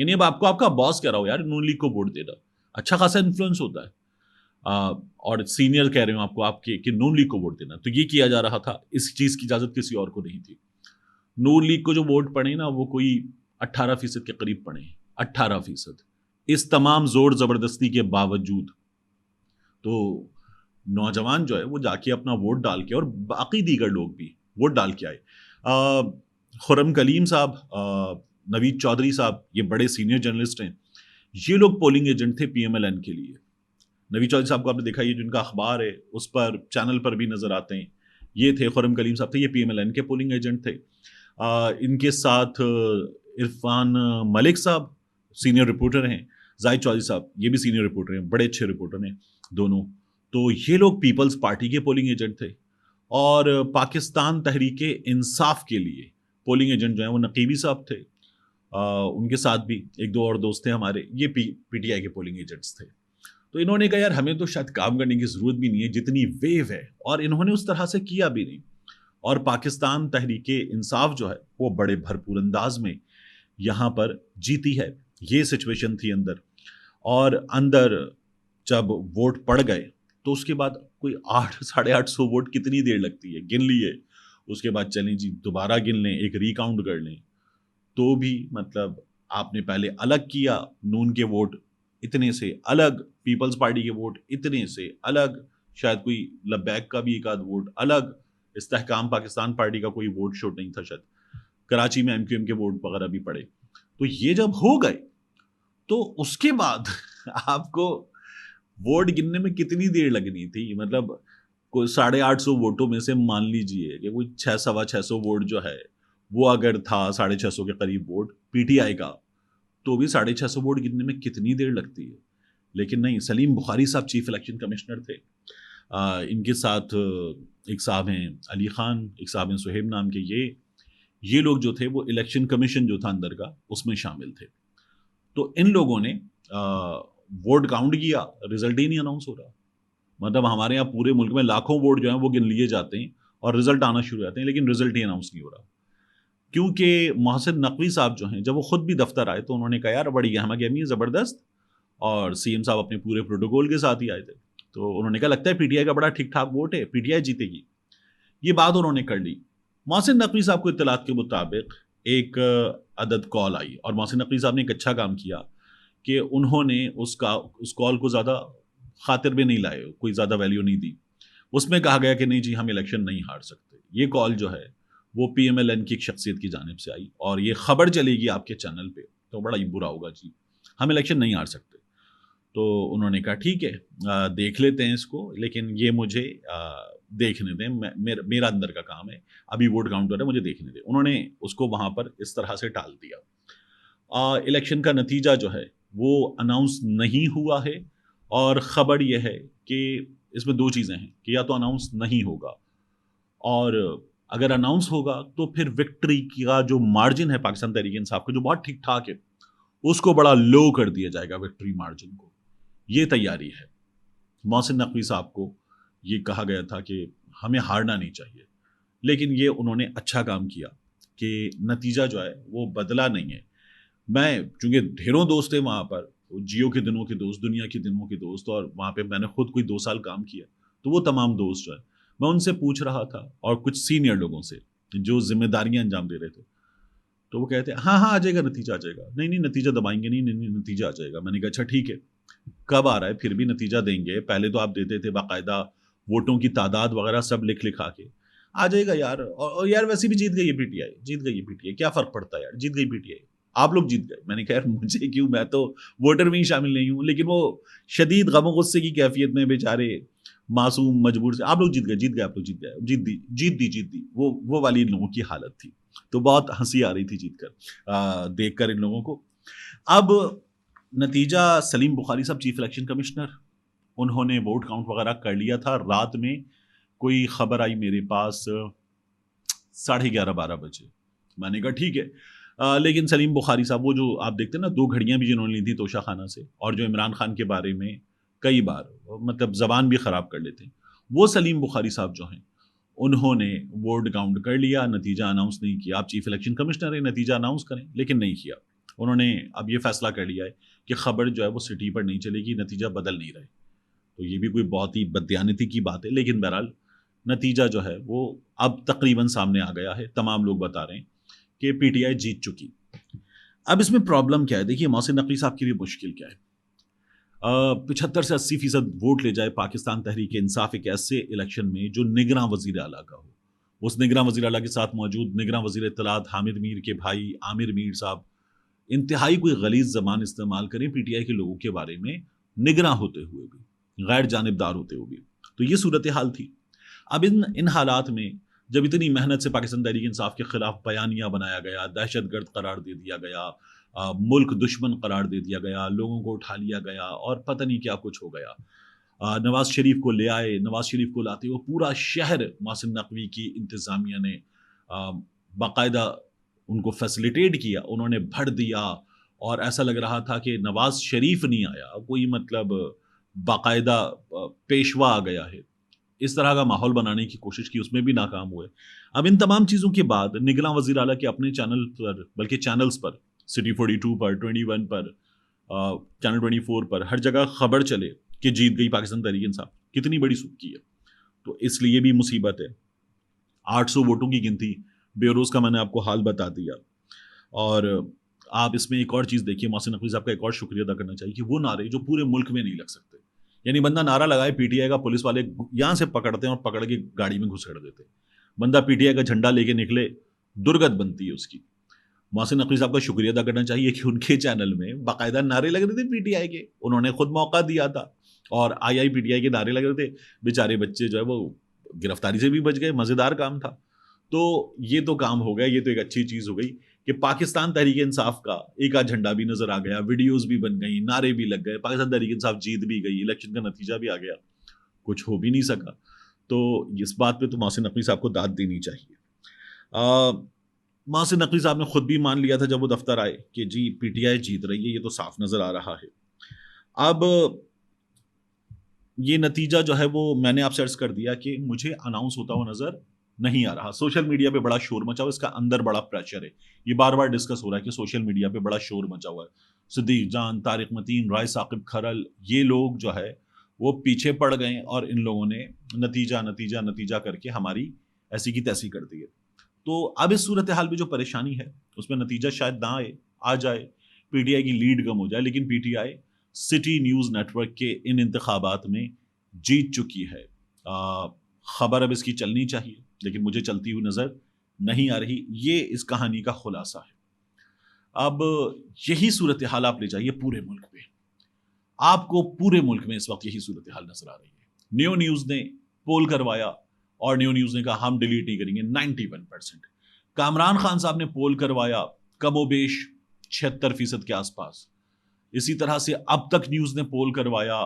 یعنی اب آپ کو آپ کا باس کہہ رہا ہو یار نون لیگ کو ووٹ دینا، اچھا خاصا انفلوئنس ہوتا ہے، اور سینئر کہہ رہے ہوں آپ کو آپ کے کہ نون لیگ کو ووٹ دینا، تو یہ کیا جا رہا تھا، اس چیز کی اجازت کسی اور کو نہیں تھی۔ نون لیگ کو جو ووٹ پڑے نا وہ کوئی 18% کے قریب پڑے، 18%، اس تمام زور زبردستی کے باوجود۔ تو نوجوان جو ہے وہ جا کے اپنا ووٹ ڈال کے، اور باقی دیگر لوگ بھی ووٹ ڈال کے آئے۔ خرم کلیم صاحب، نوید چودھری صاحب، یہ بڑے سینئر جرنلسٹ ہیں، یہ لوگ پولنگ ایجنٹ تھے پی ایم ایل این کے لیے۔ نوید چودھری صاحب کو آپ نے دیکھا، یہ جن کا اخبار ہے اس پر چینل پر بھی نظر آتے ہیں، یہ تھے خرم کلیم صاحب تھے، یہ پی ایم ایل این کے پولنگ ایجنٹ تھے۔ ان کے ساتھ عرفان ملک صاحب سینئر رپورٹر ہیں، زاہد چودھری صاحب یہ بھی سینئر رپورٹر ہیں، بڑے اچھے رپورٹر ہیں دونوں۔ تو یہ لوگ پیپلز پارٹی کے پولنگ ایجنٹ تھے، اور پاکستان تحریک انصاف کے لیے پولنگ ایجنٹ جو ہیں وہ نقیبی صاحب تھے، ان کے ساتھ بھی ایک دو اور دوست تھے ہمارے، یہ پی ٹی آئی کے پولنگ ایجنٹس تھے۔ تو انہوں نے کہا یار ہمیں تو شاید کام کرنے کی ضرورت بھی نہیں ہے جتنی ویو ہے، اور انہوں نے اس طرح سے کیا بھی نہیں، اور پاکستان تحریک انصاف جو ہے وہ بڑے بھرپور انداز میں یہاں پر جیتی ہے۔ یہ سچویشن تھی اندر، اور اندر جب ووٹ پڑ گئے تو اس کے بعد کوئی 800-850 ووٹ کتنی دیر لگتی ہے، گن لیے، اس کے بعد چلیں جی دوبارہ گن لیں، ایک ریکاؤنٹ کر لیں، تو بھی مطلب آپ نے پہلے الگ کیا نون کے ووٹ اتنے سے الگ، پیپلز پارٹی کے ووٹ اتنے سے الگ، شاید کوئی لبیک کا بھی ایک آدھ ووٹ الگ، استحکام پاکستان پارٹی کا کوئی ووٹ شوٹ نہیں تھا، شاید کراچی میں ایم کیو ایم کے ووٹ وغیرہ بھی پڑے۔ تو یہ جب ہو گئے تو اس کے بعد آپ کو ووٹ گننے میں کتنی دیر لگنی تھی، مطلب کوئی 850 ووٹوں میں سے مان لیجئے کہ کوئی 600-650 ووٹ جو ہے وہ اگر تھا 650 کے قریب ووٹ پی ٹی آئی کا، تو بھی 650 ووٹ گننے میں کتنی دیر لگتی ہے۔ لیکن نہیں، سلیم بخاری صاحب چیف الیکشن کمشنر تھے، ان کے ساتھ ایک صاحب ہیں علی خان، ایک صاحب ہیں سہیب نام کے، یہ لوگ جو تھے وہ الیکشن کمیشن جو تھا اندر کا اس میں شامل تھے۔ تو ان لوگوں نے ووٹ کاؤنٹ کیا، رزلٹ ہی نہیں اناؤنس ہو رہا، مطلب ہمارے یہاں پورے ملک میں لاکھوں ووٹ جو ہیں وہ گن لیے جاتے ہیں اور رزلٹ آنا شروع ہو جاتے ہیں، لیکن رزلٹ ہی اناؤنس نہیں ہو رہا، کیونکہ محسن نقوی صاحب جو ہیں جب وہ خود بھی دفتر آئے تو انہوں نے کہا یار بڑی گہما گہمی ہے زبردست، اور سی ایم صاحب اپنے پورے پروٹوکول کے ساتھ ہی آئے تھے، تو انہوں نے کہا لگتا ہے پی ٹی آئی کا بڑا ٹھیک ٹھاک ووٹ ہے، پی ٹی آئی جیتے گی، یہ بات انہوں نے کر لی۔ محسن نقوی صاحب کو اطلاعات کے مطابق ایک عدد کال آئی، اور محسن نقوی صاحب نے ایک اچھا کام کیا کہ انہوں نے اس کال کو زیادہ خاطر میں نہیں لائے، کوئی زیادہ ویلیو نہیں دی، اس میں کہا گیا کہ نہیں جی ہم الیکشن نہیں ہار سکتے۔ یہ کال جو ہے وہ پی ایم ایل این کی ایک شخصیت کی جانب سے آئی، اور یہ خبر چلے گی آپ کے چینل پہ تو بڑا ہی برا ہوگا، جی ہم الیکشن نہیں ہار سکتے۔ تو انہوں نے کہا ٹھیک ہے دیکھ لیتے ہیں اس کو، لیکن یہ مجھے دیکھنے دیں، میرا اندر کا کام ہے، ابھی ووٹ کاؤنٹ ہو رہا ہے مجھے دیکھنے دیں۔ انہوں نے اس کو وہاں پر اس طرح سے ٹال دیا۔ الیکشن کا نتیجہ جو ہے وہ اناؤنس نہیں ہوا ہے، اور خبر یہ ہے کہ اس میں دو چیزیں ہیں کہ یا تو اناؤنس نہیں ہوگا، اور اگر اناؤنس ہوگا تو پھر وکٹری کا جو مارجن ہے پاکستان تحریک انصاف کا جو بہت ٹھیک ٹھاک ہے اس کو بڑا لو کر دیا جائے گا، وکٹری مارجن کو، یہ تیاری ہے۔ محسن نقوی صاحب کو یہ کہا گیا تھا کہ ہمیں ہارنا نہیں چاہیے، لیکن یہ انہوں نے اچھا کام کیا کہ نتیجہ جو ہے وہ بدلا نہیں ہے۔ میں چونکہ ڈھیروں دوست ہیں وہاں پر، جیو کے دنوں کے دوست، دنیا کے دنوں کے دوست، اور وہاں پہ میں نے خود کوئی 2 سال کام کیا، تو وہ تمام دوست جو ہے میں ان سے پوچھ رہا تھا، اور کچھ سینئر لوگوں سے جو ذمہ داریاں انجام دے رہے تھے، تو وہ کہتے ہیں ہاں آ جائے گا نتیجہ، آ جائے گا، نہیں نتیجہ دبائیں گے نہیں نتیجہ آ جائے گا۔ میں نے کہا اچھا ٹھیک ہے، کب آ رہا ہے؟ پھر بھی نتیجہ دیں گے، پہلے تو آپ دیتے تھے باقاعدہ ووٹوں کی تعداد وغیرہ سب لکھا کے، آ جائے گا یار، اور یار ویسے بھی جیت گئی ہے پی ٹی آئی، جیت گئی ہے پی ٹی آئی، کیا فرق پڑتا ہے یار، جیت گئی پی ٹی آئی، آپ لوگ جیت گئے۔ میں نے کہا یار مجھے کیوں، میں تو ووٹر میں ہی شامل نہیں ہوں، لیکن وہ شدید غم و غصے کی کیفیت میں بیچارے معصوم مجبور سے، آپ لوگ جیت گئے آپ لوگ جیت گئے، جیت دی، وہ والی لوگوں کی حالت تھی، تو بہت ہنسی آ رہی تھی جیت کر، دیکھ کر ان لوگوں کو۔ اب نتیجہ سلیم بخاری صاحب چیف الیکشن کمشنر، انہوں نے ووٹ کاؤنٹ وغیرہ کر لیا تھا، رات میں کوئی خبر آئی میرے پاس 11:30-12 بجے، میں نے کہا ٹھیک ہے، لیکن سلیم بخاری صاحب وہ جو آپ دیکھتے ہیں نا 2 گھڑیاں بھی جنہوں نے لی تھی توشہ خانہ سے، اور جو عمران خان کے بارے میں کئی بار مطلب زبان بھی خراب کر لیتے ہیں، وہ سلیم بخاری صاحب جو ہیں انہوں نے ووٹ کاؤنٹ کر لیا، نتیجہ اناؤنس نہیں کیا۔ آپ چیف الیکشن کمشنر ہیں، نتیجہ اناؤنس کریں، لیکن نہیں کیا، انہوں نے اب یہ فیصلہ کر لیا ہے کہ خبر جو ہے وہ سٹی پر نہیں چلے گی، نتیجہ بدل نہیں رہے. تو یہ بھی کوئی بہت ہی بددیانتی کی بات ہے، لیکن بہرحال نتیجہ جو ہے وہ اب تقریباً سامنے آ گیا ہے. تمام لوگ بتا رہے ہیں کہ پی ٹی آئی جیت چکی. اب اس میں پرابلم کیا ہے؟ دیکھیے محسن نقوی صاحب کے لیے مشکل کیا ہے. 75 سے 80% ووٹ لے جائے پاکستان تحریک انصاف ایک ایسے الیکشن میں جو نگراں وزیر اعلیٰ کا ہو. اس نگراں وزیر اعلیٰ کے ساتھ موجود نگراں وزیر اطلاعات حامد میر کے بھائی عامر میر صاحب انتہائی کوئی غلیظ زبان استعمال کریں پی ٹی آئی کے لوگوں کے بارے میں، نگراں ہوتے ہوئے بھی، غیر جانبدار ہوتے ہوئے بھی. تو یہ صورتحال تھی. اب ان حالات میں جب اتنی محنت سے پاکستان تحریک انصاف کے خلاف بیانیہ بنایا گیا، دہشت گرد قرار دے دیا گیا، ملک دشمن قرار دے دیا گیا، لوگوں کو اٹھا لیا گیا اور پتہ نہیں کیا کچھ ہو گیا. نواز شریف کو لے آئے، نواز شریف کو لاتے ہوئے پورا شہر محسن نقوی کی انتظامیہ نے باقاعدہ ان کو فیسلیٹیٹ کیا، انہوں نے بھر دیا اور ایسا لگ رہا تھا کہ نواز شریف نہیں آیا، کوئی مطلب باقاعدہ پیشوا آ گیا ہے. اس طرح کا ماحول بنانے کی کوشش کی، اس میں بھی ناکام ہوئے. اب ان تمام چیزوں کے بعد نگراں وزیر اعلیٰ کے اپنے چینل پر، بلکہ چینلز پر، سٹی 42 پر، 21 پر، چینل 24 پر، ہر جگہ خبر چلے کہ جیت گئی پاکستان تحریک انصاف. کتنی بڑی سکی ہے. تو اس لیے بھی مصیبت ہے. 800 ووٹوں کی گنتی بیوروز کا میں نے آپ کو حال بتا دیا. اور آپ اس میں ایک اور چیز دیکھیے، محسن نقوی صاحب کا ایک اور شکریہ ادا کرنا چاہیے کہ وہ نعرے جو پورے ملک میں نہیں لگ سکتے، یعنی بندہ نعرہ لگائے پی ٹی آئی کا، پولیس والے یہاں سے پکڑتے ہیں اور پکڑ کے گاڑی میں گھسڑ دیتے. بندہ پی ٹی آئی کا جھنڈا لے کے نکلے، درگت بنتی ہے اس کی. محسن نقوی صاحب کا شکریہ ادا کرنا چاہیے کہ ان کے چینل میں باقاعدہ نعرے لگ رہے تھے پی ٹی آئی کے، انہوں نے خود موقع دیا تھا اور آئی پی ٹی آئی کے نعرے لگ رہے تھے. بیچارے بچے جو ہے وہ گرفتاری سے بھی بچ گئے، مزیدار کام تھا. تو یہ تو کام ہو گیا، یہ تو ایک اچھی چیز ہو گئی کہ پاکستان تحریک انصاف کا ایک آدھ جھنڈا بھی نظر آ گیا، ویڈیوز بھی بن گئی، نعرے بھی لگ گئے، پاکستان تحریک انصاف جیت بھی گئی، الیکشن کا نتیجہ بھی آ گیا. کچھ ہو بھی نہیں سکا. تو اس بات پہ تو محسن نقوی صاحب کو داد دینی چاہیے. محسن نقوی صاحب نے خود بھی مان لیا تھا جب وہ دفتر آئے کہ جی پی ٹی آئی جیت رہی ہے، یہ تو صاف نظر آ رہا ہے. اب یہ نتیجہ جو ہے وہ میں نے آپ سے عرض کر دیا کہ مجھے اناؤنس ہوتا ہوا نظر نہیں آ رہا. سوشل میڈیا پہ بڑا شور مچا ہوا، اس کا اندر بڑا پریشر ہے. یہ بار بار ڈسکس ہو رہا ہے کہ سوشل میڈیا پہ بڑا شور مچا ہوا ہے. صدیق جان، طارق متین، رائے ثاقب کھرل، یہ لوگ جو ہے وہ پیچھے پڑ گئے اور ان لوگوں نے نتیجہ کر کے ہماری ایسی کی تیسی کر دی ہے. تو اب اس صورتحال میں جو پریشانی ہے اس میں نتیجہ شاید نہ آ جائے، پی ٹی آئی کی لیڈ کم ہو جائے، لیکن P T I city news network کے ان انتخابات میں جیت چکی ہے. خبر اب اس کی چلنی چاہیے لیکن مجھے چلتی ہوئی نظر نہیں آ رہی. یہ اس کہانی کا خلاصہ ہے. اب یہی صورتحال آپ لے جائیے پورے ملک میں، آپ کو پورے ملک میں اس وقت یہی صورتحال نظر آ رہی ہے. نیو نیوز نے پول کروایا اور نیو نیوز نے کہا ہم ڈیلیٹ نہیں کریں گے 91%. کامران خان صاحب نے پول کروایا کم و بیش 76% کے آس پاس. اسی طرح سے اب تک نیوز نے پول کروایا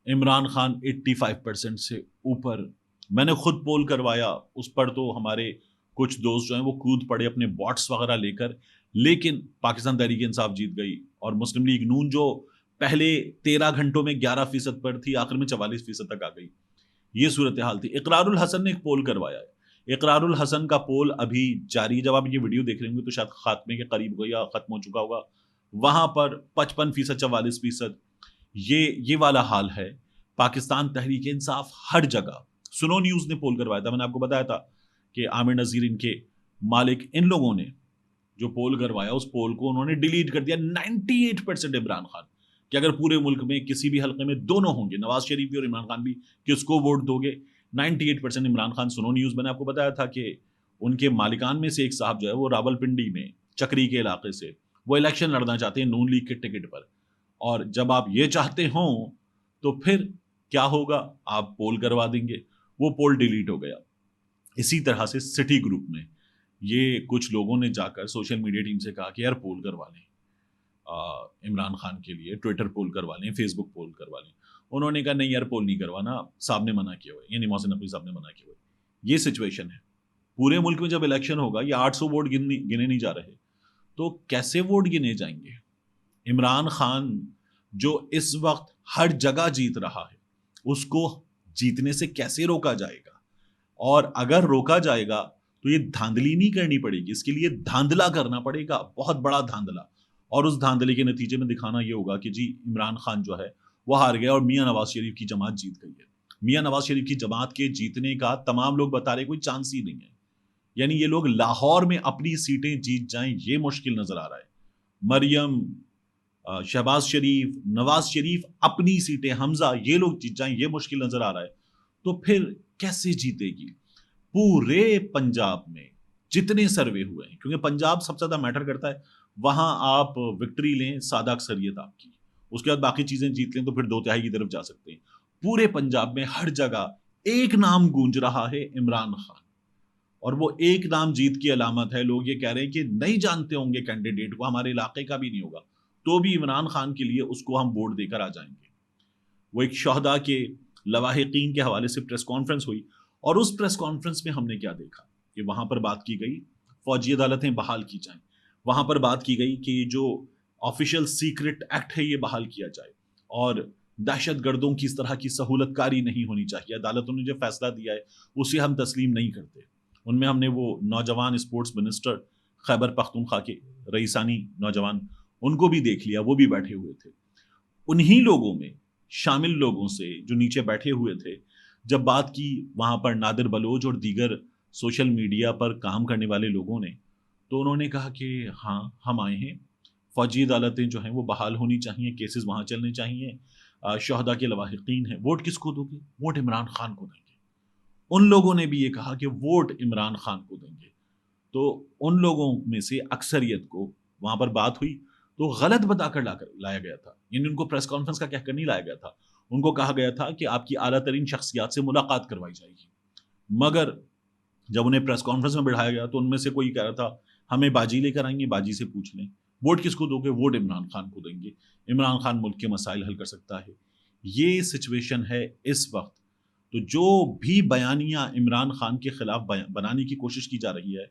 عمران خان 85% سے اوپر. میں نے خود پول کروایا، اس پر تو ہمارے کچھ دوست جو ہیں وہ کود پڑے اپنے باٹس وغیرہ لے کر، لیکن پاکستان تحریک انصاف جیت گئی. اور مسلم لیگ نون جو پہلے 13 گھنٹوں میں 11% پر تھی، آخر میں 44% تک آ گئی. یہ صورتحال تھی. اقرار الحسن نے ایک پول کروایا ہے. اقرار الحسن کا پول ابھی جاری، جب آپ یہ ویڈیو دیکھ رہے ہوں گے تو شاید خاتمے کے قریب ہو یا ختم ہو چکا ہوگا. وہاں پر 55%، 44%، یہ والا حال ہے. پاکستان تحریک انصاف ہر جگہ. سنو نیوز نے پول کروایا تھا، میں نے آپ کو بتایا تھا کہ عامر نذیر ان کے مالک، ان لوگوں نے جو پول کروایا اس پول کو انہوں نے ڈیلیٹ کر دیا. 98% عمران خان کہ اگر پورے ملک میں کسی بھی حلقے میں دونوں ہوں گے، نواز شریف بھی اور عمران خان بھی، کس کو ووٹ دو گے؟ 98% عمران خان. سنو نیوز میں نے آپ کو بتایا تھا کہ ان کے مالکان میں سے ایک صاحب جو ہے وہ راولپنڈی میں چکری کے علاقے سے وہ الیکشن لڑنا چاہتے ہیں نون لیگ کے ٹکٹ پر. اور جب آپ یہ چاہتے ہوں تو پھر کیا ہوگا؟ آپ پول کروا دیں گے. وہ پول ڈیلیٹ ہو گیا. اسی طرح سے سٹی گروپ میں یہ کچھ لوگوں نے جا کر سوشل میڈیا ٹیم سے کہا کہ یار پول کروا لیں عمران خان کے لیے، ٹویٹر پول کروا لیں، فیس بک پول کروا لیں. انہوں نے کہا نہیں یار پول نہیں کروانا، صاحب نے منع کیا ہوئے، یعنی محسن نقوی صاحب نے منع کیا ہوئے. یہ سچویشن ہے. پورے ملک میں جب الیکشن ہوگا، یہ 800 ووٹ گنے نہیں جا رہے تو کیسے ووٹ گنے جائیں گے؟ عمران خان جو اس وقت ہر جگہ جیت رہا ہے، اس کو جیتنے سے کیسے روکا جائے گا؟ اور اگر روکا جائے گا تو یہ دھاندلی نہیں کرنی پڑے گی، اس کے لیے دھاندلا کرنا پڑے گا، بہت بڑا دھاندلا. اور اس دھاندلی کے نتیجے میں دکھانا یہ ہوگا کہ جی عمران خان جو ہے وہ ہار گیا اور میاں نواز شریف کی جماعت جیت گئی ہے. میاں نواز شریف کی جماعت کے جیتنے کا تمام لوگ بتا رہے کوئی چانس ہی نہیں ہے. یعنی یہ لوگ لاہور میں اپنی سیٹیں جیت جائیں یہ مشکل نظر آ رہا ہے. مریم، شہباز شریف، نواز شریف اپنی سیٹیں، حمزہ، یہ لوگ جیت جائیں یہ مشکل نظر آ رہا ہے. تو پھر کیسے جیتے گی؟ پورے پنجاب میں جتنے سروے ہوئے ہیں، کیونکہ پنجاب سب سے زیادہ میٹر کرتا ہے، وہاں آپ وکٹری لیں سادہ اکثریت آپ کی، اس کے بعد باقی چیزیں جیت لیں تو پھر 2/3 کی طرف جا سکتے ہیں. پورے پنجاب میں ہر جگہ ایک نام گونج رہا ہے، عمران خان. اور وہ ایک نام جیت کی علامت ہے. لوگ یہ کہہ رہے ہیں کہ نہیں جانتے ہوں گے کینڈیڈیٹ کو، ہمارے علاقے کا بھی نہیں ہوگا، تو بھی عمران خان کے لیے اس کو ہم ووٹ دے کر آ جائیں گے. وہ ایک شہداء کے لواحقین کے حوالے سے پریس کانفرنس ہوئی، اور اس پریس کانفرنس میں ہم نے کیا دیکھا کہ وہاں پر بات کی گئی فوجی عدالتیں بحال کی جائیں. وہاں پر بات کی گئی کہ جو آفیشیل سیکرٹ ایکٹ ہے یہ بحال کیا جائے، اور دہشت گردوں کی اس طرح کی سہولت کاری نہیں ہونی چاہیے. عدالتوں نے جو فیصلہ دیا ہے اسے ہم تسلیم نہیں کرتے. ان میں ہم نے وہ نوجوان اسپورٹس منسٹر خیبر پختونخوا کے رئیسانی نوجوان، ان کو بھی دیکھ لیا، وہ بھی بیٹھے ہوئے تھے. انہی لوگوں میں شامل لوگوں سے جو نیچے بیٹھے ہوئے تھے، جب بات کی وہاں پر نادر بلوچ اور دیگر سوشل میڈیا پر کام کرنے والے لوگوں نے، تو انہوں نے کہا کہ ہاں ہم آئے ہیں، فوجی عدالتیں جو ہیں وہ بحال ہونی چاہیے، کیسز وہاں چلنے چاہیے، شہداء کے لواحقین ہیں. ووٹ کس کو دو گے؟ ووٹ عمران خان کو دیں گے. ان لوگوں نے بھی یہ کہا کہ ووٹ عمران خان کو دیں گے. تو ان لوگوں میں سے اکثریت کو وہاں پر بات ہوئی تو غلط بتا کر لایا گیا تھا. یعنی ان کو پریس کانفرنس کا کہہ کر نہیں لایا گیا تھا، ان کو کہا گیا تھا کہ آپ کی اعلیٰ ترین شخصیات سے ملاقات کروائی جائے گی. مگر جب انہیں پریس کانفرنس میں بٹھایا گیا تو ان میں سے کوئی کہہ رہا تھا ہمیں باجی لے کر آئیں گے، باجی سے پوچھ لیں. ووٹ کس کو دو گے؟ ووٹ عمران خان کو دیں گے، عمران خان ملک کے مسائل حل کر سکتا ہے. یہ سچویشن ہے اس وقت. تو جو بھی بیانیہ عمران خان کے خلاف بنانے کی کوشش کی جا رہی ہے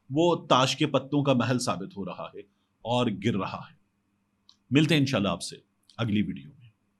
وہ تاش کے پتوں کا محل ثابت ہو رہا ہے اور گر رہا ہے. ملتے ہیں انشاءاللہ آپ سے اگلی ویڈیو.